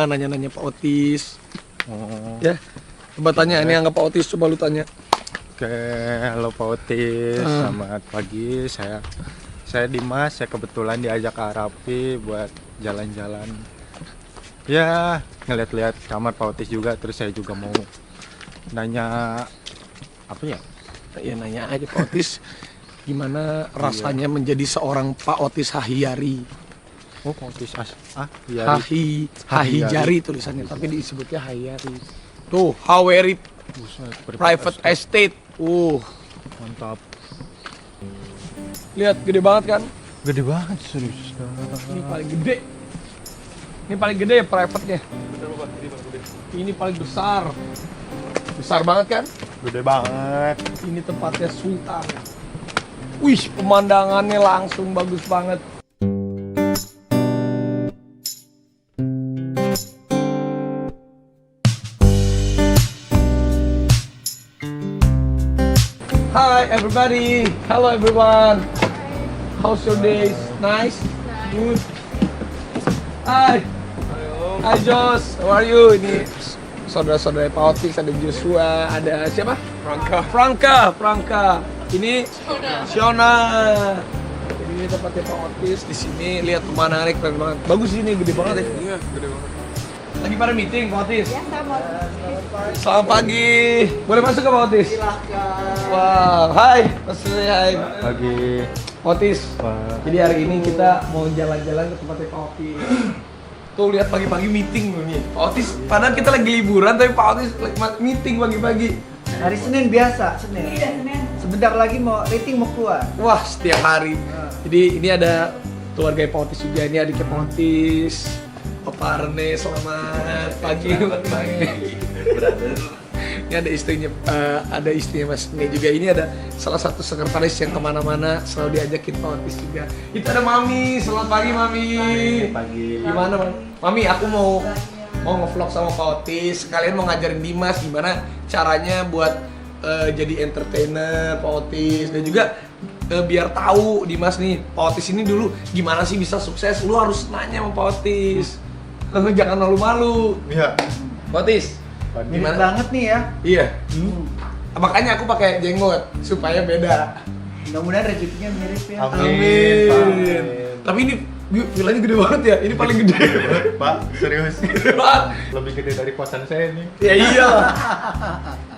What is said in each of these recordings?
Nanya-nanya Pak Otis. Oh. Ya, coba tanya. Ini anggap Pak Otis, coba lu tanya. Oke, halo Pak Otis, selamat pagi. Saya Dimas, saya kebetulan diajak Kak Rapi buat jalan-jalan. Ya, ngeliat-liat kamar Pak Otis juga, terus saya juga mau nanya apa ya? Ya nanya aja Pak Otis, gimana rasanya menjadi seorang Pak Otis Hahiyari? Oh, Pak Otis Hahijari tulisannya, tapi disebutnya Hahiyari. Tuh, Haweri Private Estate. Mantap. Lihat gede banget kan? Gede banget, serius. Ini paling gede. Ini paling gede ya private-nya. Ini paling besar. Besar banget kan? Gede banget. Ini tempatnya Sultan. Wih, pemandangannya langsung bagus banget. Hi everybody. Hello everyone. How's your days? Nice? Good. Hi. Hi Jos. How are you? Ini saudara-saudara Pak Otis, ada Joshua, ada siapa? Franka. Ini Shona. Ini tempatnya Pak Otis. Di sini lihat pemandangannya keren banget. Bagus ini, gede banget ya. Iya, gede banget. Lagi pada meeting Pak Otis. Ya, sama. Selamat pagi. Boleh masuk ke Pak Otis? Silahkan. Wow, hai. Hai. Pagi. Pak Otis. Pak. Jadi hari ini kita mau jalan-jalan ke tempatnya Pak Otis. Tuh lihat pagi-pagi meeting loh nih. Pak Otis, padahal kita lagi liburan tapi Pak Otis meeting pagi-pagi. Hari Senin biasa, Senin. Iya, Senin. Sebentar lagi rating mau keluar. Wah, setiap hari. Jadi ini ada keluarga Pak Otis juga, ini adiknya Pak Otis. Opa Arne, selamat pagi. Ini ada istrinya Mas Ne juga. Ini ada salah satu sekretaris yang kemana-mana selalu diajakin Pak Otis juga. Itu ada Mami, selamat pagi Mami. Pagi. Gimana Mami? Aku mau nge-vlog sama Pak Otis. Kalian mau ngajarin Dimas gimana caranya buat jadi entertainer Pak Otis, dan juga biar tahu Dimas nih, Pak Otis ini dulu gimana sih bisa sukses. Lu harus nanya sama Pak Otis. Jangan malu-malu. Iya. Pak Otis, Mirip banget nih ya. Iya. Makanya aku pakai jenggot supaya beda. Mudah-mudahan rezekinya mirip ya. Amin. Tapi ini villanya gede banget ya. Ini paling gede. Pak, serius. Gede banget. Lebih gede dari kosan saya nih. Ya iya.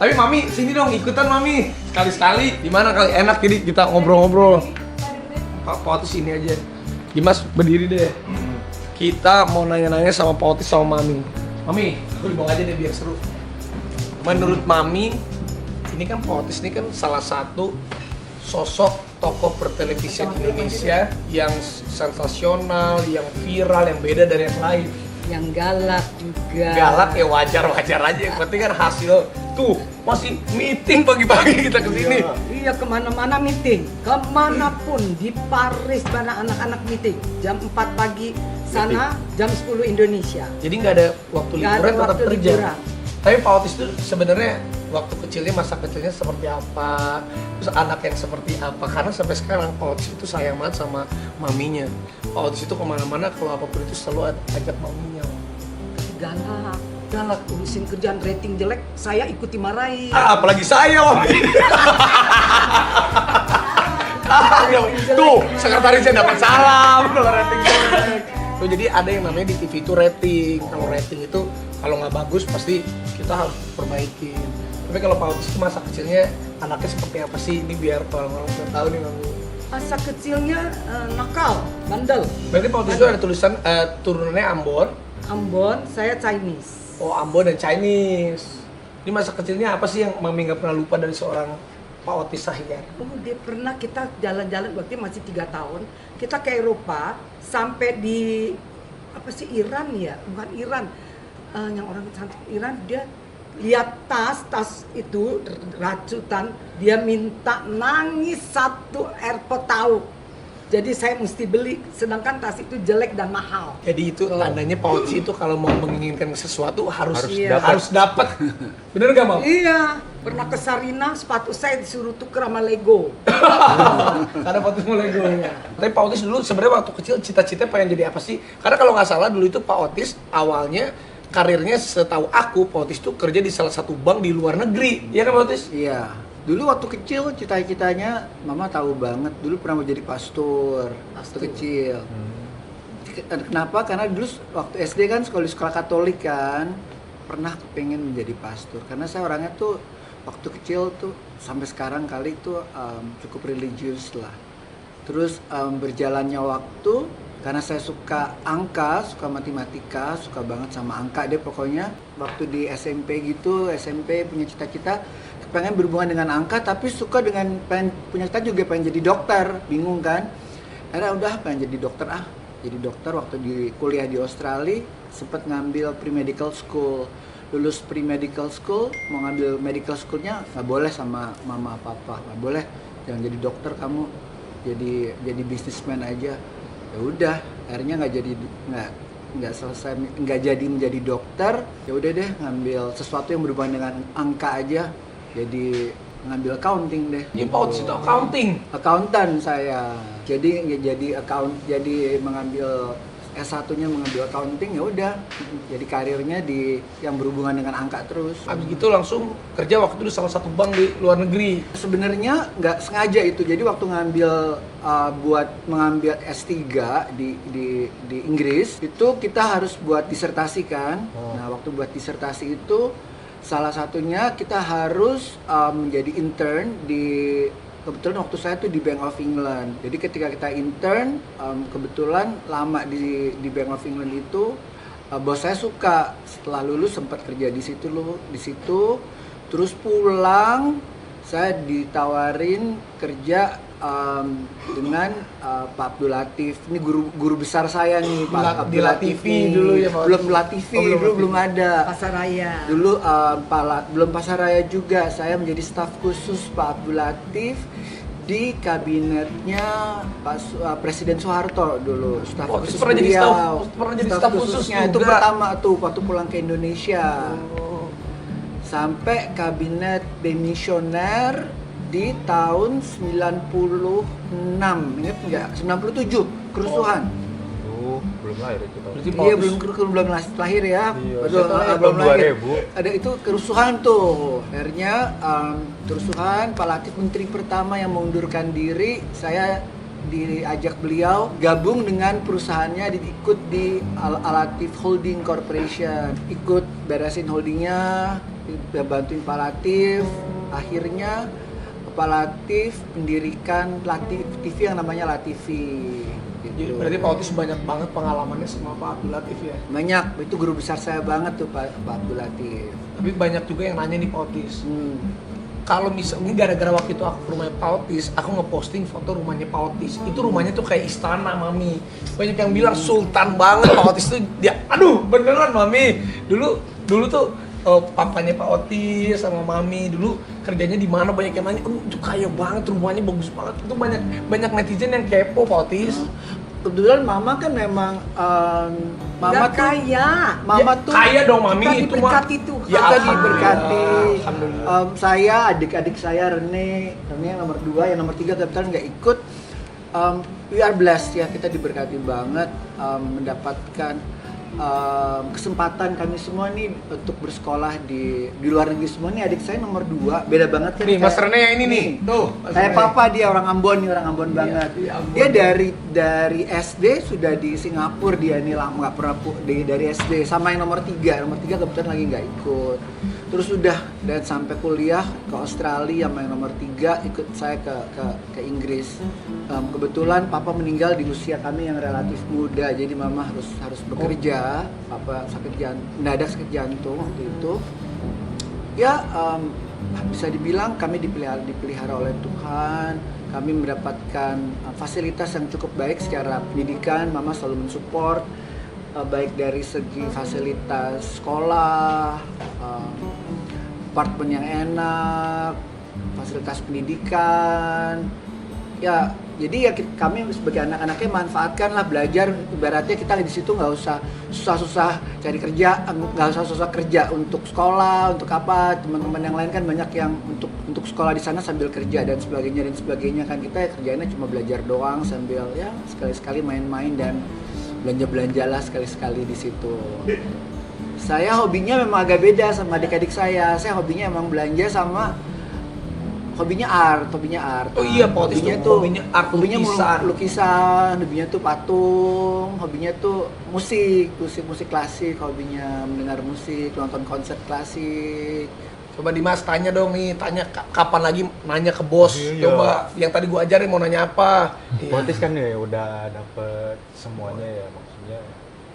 Tapi Mami, sini dong, ikutan Mami. Sekali-sekali, dimana kali enak jadi kita ngobrol-ngobrol. Pak Otis ini aja. Dimas berdiri deh. Kita mau nanya-nanya sama Pak Otis sama Mami. Mami, aku dibawa aja deh biar seru. Menurut Mami, ini kan Pak Otis ini kan salah satu sosok tokoh pertelevisian Indonesia yang sensasional, yang viral, yang beda dari yang lain. Yang galak juga. Galak ya wajar-wajar aja, yang penting kan hasil. Tuh, masih meeting pagi-pagi kita kesini. Iya, kemana-mana meeting. Kemanapun, di Paris mana anak-anak meeting. Jam 4 pagi sana, jam 10 Indonesia. Jadi nggak ada waktu Nggak ada liburan, tetap waktu kerja. liburan. Tapi Pak Otis itu sebenarnya waktu kecilnya, masa kecilnya seperti apa, terus anak yang seperti apa. Karena sampai sekarang Pak Otis itu sayang banget sama maminya. Pak Otis itu kemana-mana kalau apapun itu selalu ajak maminya. Galak, urusin kerjaan rating jelek, saya ikuti marahin. Apalagi saya, Mami. Tuh, sekretarisnya dapat salam kalau rating jelek. Tuh, jadi ada yang namanya di TV itu rating. Kalau rating itu kalau nggak bagus pasti kita harus perbaikin. Tapi kalau Pak Otis itu masa kecilnya anaknya seperti apa sih? Ini biar orang-orang udah tahu nih, Mami. Masa kecilnya nakal, bandel. Berarti Pak Otis itu ada tulisan turunannya Ambon, saya Chinese. Oh, Ambon dan Chinese. Ini masa kecilnya apa sih yang Mami nggak pernah lupa dari seorang Pak Otis Hahiyari? Oh, dia pernah kita jalan-jalan waktu masih 3 tahun. Kita ke Eropa sampai di apa sih, Iran ya? Bukan Iran. Yang orang cantik Iran, dia lihat tas itu racutan, dia minta nangis satu airport tahu. Jadi saya mesti beli, sedangkan tas itu jelek dan mahal. Jadi itu tandanya Pak Otis itu kalau mau menginginkan sesuatu harus Iya. dapat. Bener gak, Mam? Iya, pernah ke Sarina, sepatu saya disuruh tuker sama Lego. Karena Pak Otis mau Lego. Tapi Pak Otis dulu sebenarnya waktu kecil cita-cita pengen jadi apa sih? Karena kalau nggak salah dulu itu Pak Otis awalnya karirnya setahu aku Pak Otis tuh kerja di salah satu bank di luar negeri. Iya kan Pak Otis? Iya. Dulu waktu kecil cita-citanya mama tahu banget. Dulu pernah mau jadi pastor waktu kecil. Kenapa? Karena dulu waktu SD kan sekolah Katolik kan, pernah pengen menjadi pastor. Karena saya orangnya tuh waktu kecil tuh sampai sekarang kali tuh cukup religius lah. Terus berjalannya waktu, karena saya suka angka, suka matematika, suka banget sama angka deh pokoknya. Waktu di SMP gitu, SMP punya cita-cita pengen berhubungan dengan angka, tapi suka dengan punya cita juga pengen jadi dokter, bingung kan? Akhirnya udah pengen jadi dokter jadi dokter. Waktu di kuliah di Australia sempat ngambil pre-medical school. Lulus pre-medical school, mau ngambil medical schoolnya nggak boleh sama mama papa, nggak boleh, jangan jadi dokter kamu, jadi businessman aja. Ya udah, akhirnya nggak selesai, nggak jadi menjadi dokter. Ya udah deh, ngambil sesuatu yang berhubungan dengan angka aja, jadi ngambil accounting deh. Ya Pak Otis itu accounting. Accountant saya, jadi mengambil S1-nya mengambil accounting. Ya udah, jadi karirnya di yang berhubungan dengan angka terus. Habis gitu langsung kerja waktu itu di salah satu bank di luar negeri. Sebenarnya nggak sengaja itu. Jadi waktu buat mengambil S3 di Inggris itu kita harus buat disertasi kan. Nah waktu buat disertasi itu salah satunya kita harus menjadi intern kebetulan waktu saya tuh di Bank of England. Jadi ketika kita intern, kebetulan lama di Bank of England itu, bos saya suka. Setelah lulus sempat kerja di situ. Terus pulang, saya ditawarin kerja dengan Pak Abdul Latif. Ini guru besar saya nih, Pak Abdul Latif. Dulu ya Pak. Belum Latifi, belum ada. Pasaraya. Dulu belum Pasaraya juga. Saya menjadi staf khusus Pak Abdul Latif di kabinetnya Presiden Soeharto dulu. Staf khusus pernah jadi staf khususnya itu pertama tuh waktu pulang ke Indonesia. Sampai kabinet demisioner di tahun 96, ingat nggak? 97 kerusuhan. Belum lahir itu tahun. Iya belum lahir ya. Iya, Betul, belum lahir. 2000. Ada itu kerusuhan tuh. Akhirnya kerusuhan, Pak Latif menteri pertama yang mengundurkan diri. Saya diajak beliau gabung dengan perusahaannya, ikut di Al-Latif Holding Corporation. Ikut beresin holdingnya, bantuin Pak Latif. Akhirnya Pak Latif mendirikan Latif TV yang namanya Latifi. Gitu. Berarti Pak Otis banyak banget pengalamannya sama Pak Abdul Latif ya? Banyak, itu guru besar saya banget tuh Pak Abdul Latif. Tapi banyak juga yang nanya nih Pak Otis. Kalau misalnya gara-gara waktu itu aku ke rumahnya Pak Otis, aku ngeposting foto rumahnya Pak Otis. Itu rumahnya tuh kayak istana, Mami. Banyak yang bilang sultan banget Pak Otis tuh. Dia, aduh beneran Mami. Dulu tuh papanya Pak Otis sama Mami dulu kerjanya di mana, banyak yang nanya, itu kaya banget, rumahnya bagus banget. Itu banyak netizen yang kepo Pak Otis. Kebetulan Mama kan memang Mama Nggak kaya. Mama tuh Kaya dong Mami Kita itu mah. diberkati Tuhan. Ya kita alhamdulillah. diberkati. Alhamdulillah. Saya, adik-adik saya Rene yang nomor 2, yang nomor 3 kebetulan nggak ikut. We are blessed ya, kita diberkati banget mendapatkan kesempatan kami semua nih untuk bersekolah di luar negeri semua. Nih adik saya nomor 2, beda banget kan. Nih Mas Rene yang ini nih. Tuh. Mas Kayak Rene. papa, dia orang Ambon nih, orang Ambon banget. iya, Ambon. Dia dari SD sudah di Singapura, dia nih lama nggak pernah dari SD. Sama yang nomor 3 kebetulan lagi nggak ikut. Terus udah dan sampai kuliah ke Australia sama yang nomor 3, ikut saya ke Inggris. Kebetulan papa meninggal di usia kami yang relatif muda, jadi mama harus bekerja. Papa mendadak sakit jantung waktu itu. Ya bisa dibilang kami dipelihara oleh Tuhan. Kami mendapatkan fasilitas yang cukup baik secara pendidikan. Mama selalu mensupport baik dari segi fasilitas sekolah, apartemen yang enak, fasilitas pendidikan. Ya, jadi ya kami sebagai anak-anaknya manfaatkanlah, belajar. Ibaratnya kita di situ nggak usah susah-susah cari kerja, nggak usah susah kerja untuk sekolah, untuk apa. Teman-teman yang lain kan banyak yang untuk sekolah di sana sambil kerja dan sebagainya kan. Kita kerjanya cuma belajar doang sambil ya sekali-sekali main-main dan belanja-belanjalah sekali-sekali di situ. Saya hobinya memang agak beda sama adik-adik saya. Saya hobinya emang belanja sama hobinya art. Oh iya, Pak Otis hobinya tuh tuh hobinya art, hobinya lukisan. lukisan, hobinya tuh patung, hobinya tuh musik klasik, hobinya mendengar musik, nonton konser klasik. Coba Dimas tanya dong nih, kapan lagi nanya ke bos. Iya. Coba yang tadi gua ajarin mau nanya apa. Pak Otis kan ya udah dapet semuanya ya, maksudnya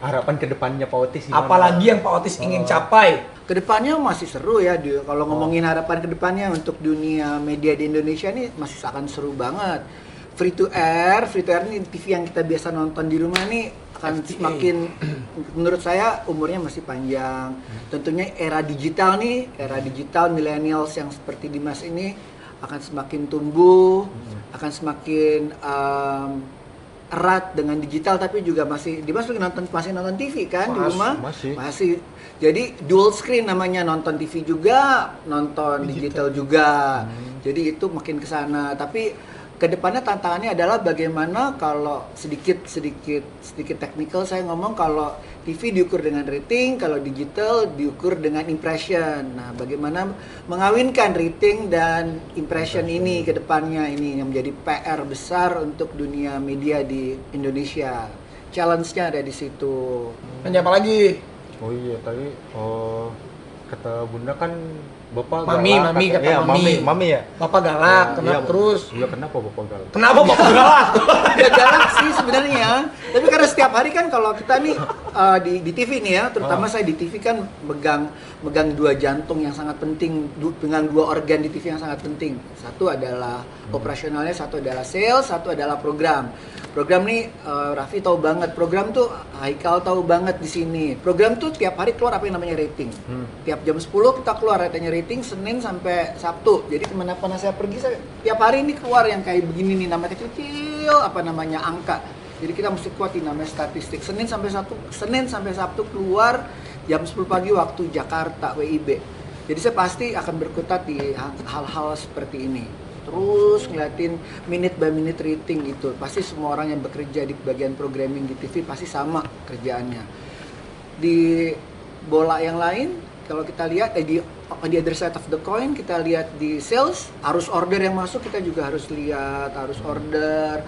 harapan kedepannya Pak Otis gimana? Apalagi yang Pak Otis ingin capai. Kedepannya masih seru ya, kalau ngomongin harapan kedepannya untuk dunia media di Indonesia ini masih akan seru banget. Free to air nih TV yang kita biasa nonton di rumah nih akan FTA. semakin, menurut saya umurnya masih panjang. Tentunya era digital millennials yang seperti Dimas ini akan semakin tumbuh, akan semakin erat dengan digital, tapi juga Dimas masih nonton TV kan di rumah? Masih. Jadi dual screen namanya, nonton TV juga, nonton digital juga. Jadi itu makin ke sana. Tapi kedepannya tantangannya adalah bagaimana kalau sedikit teknikal saya ngomong, kalau TV diukur dengan rating, kalau digital diukur dengan impression. Nah, bagaimana mengawinkan rating dan impression ini ke depannya, ini yang menjadi PR besar untuk dunia media di Indonesia. Challenge-nya ada di situ. Nanya apa lagi? Oh iya, tadi kata Bunda kan Bapak Mami, galak, Mami, kata iya, Mami. Mami ya? Bapak galak, Oh, kenapa iya, terus? Iya, kenapa Bapak galak? Kenapa Bapak galak? Ya galak sih sebenarnya, tapi karena setiap hari kan kalau kita nih di TV nih ya, terutama saya di TV kan megang dua jantung yang sangat penting, dengan dua organ di TV yang sangat penting. Satu adalah operasionalnya, satu adalah sales, satu adalah program. Program nih Raffi tahu banget, program tuh Haikal tahu banget di sini. Program tuh tiap hari keluar apa yang namanya rating. Tiap jam 10 kita keluar ratenya rating, Senin sampai Sabtu. Jadi kemana-mana saya pergi, tiap hari ini keluar yang kayak begini nih, namanya kecil, apa namanya angka. Jadi kita mesti kuatin namanya statistik. Senin sampai Sabtu keluar jam 10 pagi waktu Jakarta WIB. Jadi saya pasti akan berkutat di hal-hal seperti ini. Terus ngeliatin minute by minute rating gitu. Pasti semua orang yang bekerja di bagian programming di TV pasti sama kerjaannya. Di bola yang lain, kalau kita lihat di other side of the coin, kita lihat di sales, arus order yang masuk kita juga harus lihat, arus order.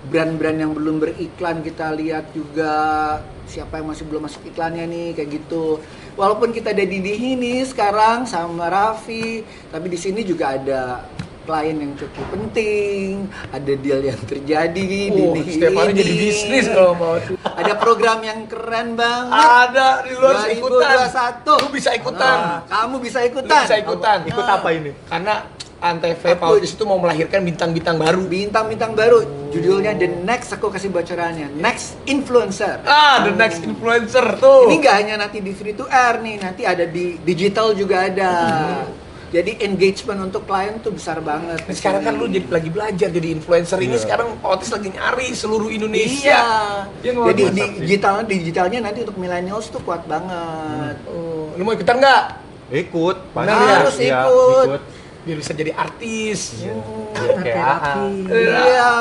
Brand-brand yang belum beriklan kita lihat juga, siapa yang masih belum masuk iklannya nih, kayak gitu. Walaupun kita ada di nih sekarang sama Raffi, tapi di sini juga ada klien yang cukup penting, ada deal yang terjadi di setiap hari jadi bisnis kalau mau. Ada program yang keren banget. Ada, di luar ikutan. 2021. Lu bisa ikutan. Kamu bisa ikutan. Lu bisa ikutan. Ikut apa ini? Karena Antv Pak Otis itu mau melahirkan bintang-bintang baru. Bintang-bintang baru. Judulnya The Next, aku kasih bocorannya. Next Influencer. The next influencer tuh. Ini nggak hanya nanti di free to air nih, nanti ada di digital juga ada. Jadi engagement untuk klien tuh besar banget. Nah, sekarang kan lu lagi belajar jadi influencer ini, sekarang Pak Otis lagi nyari seluruh Indonesia. Iya. Ya, Jadi mantap digitalnya nanti untuk millennials tuh kuat banget. Lu mau ikutan nggak? Ikut, pasti. Harus Iya, ikut. Biar bisa jadi artis. Biar kayak AA. Iya.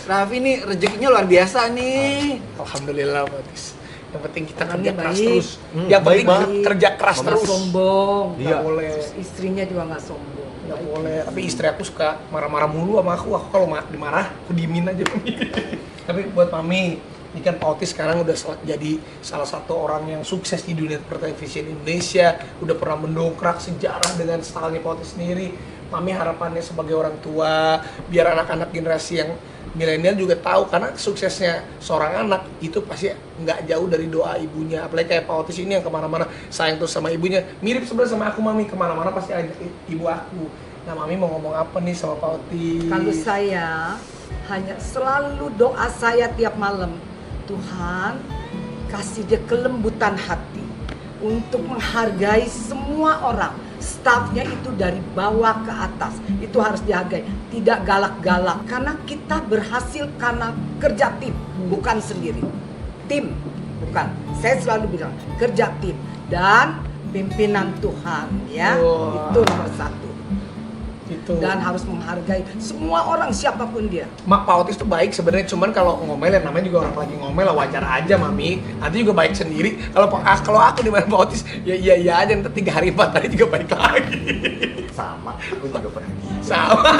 Raffi nih rezekinya luar biasa nih. Alhamdulillah Pak Otis. Yang penting kita kerja Orangnya keras baik. terus. Yang Baik penting banget. kerja keras Nggak terus. sombong. Nggak Iya. boleh. Istrinya juga nggak sombong. Nggak boleh. Tapi istri aku suka marah-marah mulu sama aku. Aku kalau dimarah, aku diemin aja. Tapi buat Mami, ini kan Pak Otis sekarang udah jadi salah satu orang yang sukses di dunia pertelevisian Indonesia. Udah pernah mendongkrak sejarah dengan stylenya Pak Otis sendiri. Mami harapannya sebagai orang tua, biar anak-anak generasi yang milenial juga tahu, karena suksesnya seorang anak itu pasti nggak jauh dari doa ibunya. Apalagi kayak Pak Otis ini yang kemana-mana sayang terus sama ibunya, mirip sebenarnya sama aku. Mami kemana-mana pasti ajak ibu aku. Nah, Mami mau ngomong apa nih sama Pak Otis? Kalau saya hanya selalu doa saya tiap malam, Tuhan kasih dia kelembutan hati untuk menghargai semua orang. Staffnya itu dari bawah ke atas, itu harus dihargai, tidak galak-galak. Karena kita berhasil karena kerja tim, bukan sendiri. Tim, bukan. Saya selalu bilang kerja tim dan pimpinan Tuhan, ya. Wow. Itu nomor satu. Gitu. dan harus menghargai semua orang siapapun dia. Mak Pak Otis tuh baik sebenarnya, cuman kalau ngomel ya namanya juga orang lagi ngomel lah, wajar aja Mami. Nanti juga baik sendiri. Kalau aku di mana Pak Otis ya iya aja, nanti 3 hari 4 hari juga baik lagi. Sama, aku juga pernah. Sama.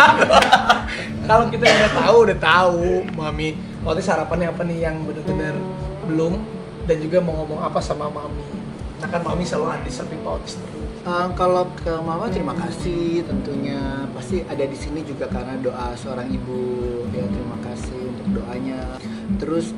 Kalau kita udah tahu Mami. Pak Otis harapannya apa nih yang benar-benar belum, dan juga mau ngomong apa sama Mami. Nah kan Mami selalu ada di samping Pak Otis terus. Kalau ke Mama terima kasih tentunya, pasti ada di sini juga karena doa seorang ibu ya, terima kasih untuk doanya. Terus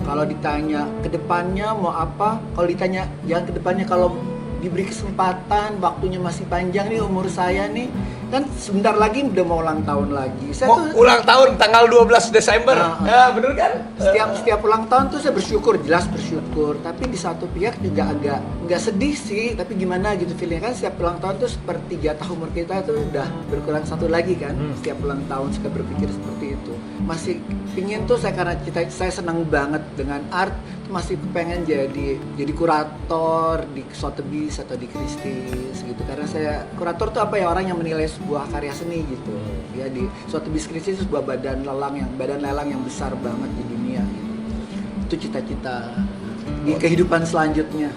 kalau ditanya ke depannya mau apa, kalau ditanya jangan ke depannya, kalau diberi kesempatan, waktunya masih panjang nih umur saya nih, kan sebentar lagi udah mau ulang tahun lagi. Saya Mau ulang tahun tanggal 12 Desember. Ya, bener kan? Setiap ulang tahun tuh saya bersyukur, jelas bersyukur, tapi di satu pihak juga agak nggak sedih sih, tapi gimana gitu feelingnya kan, setiap ulang tahun tuh sepertiga tahun umur kita tuh udah berkurang satu lagi kan. Setiap ulang tahun saya berpikir seperti itu, masih pingin tuh saya, karena saya senang banget dengan art, masih pengen jadi kurator di Sotheby's atau di Christie's gitu, karena saya kurator tuh apa ya, orang yang menilai sebuah karya seni gitu ya. Di Sotheby's Christie's sebuah badan lelang yang besar banget di dunia gitu. Itu cita-cita di kehidupan selanjutnya.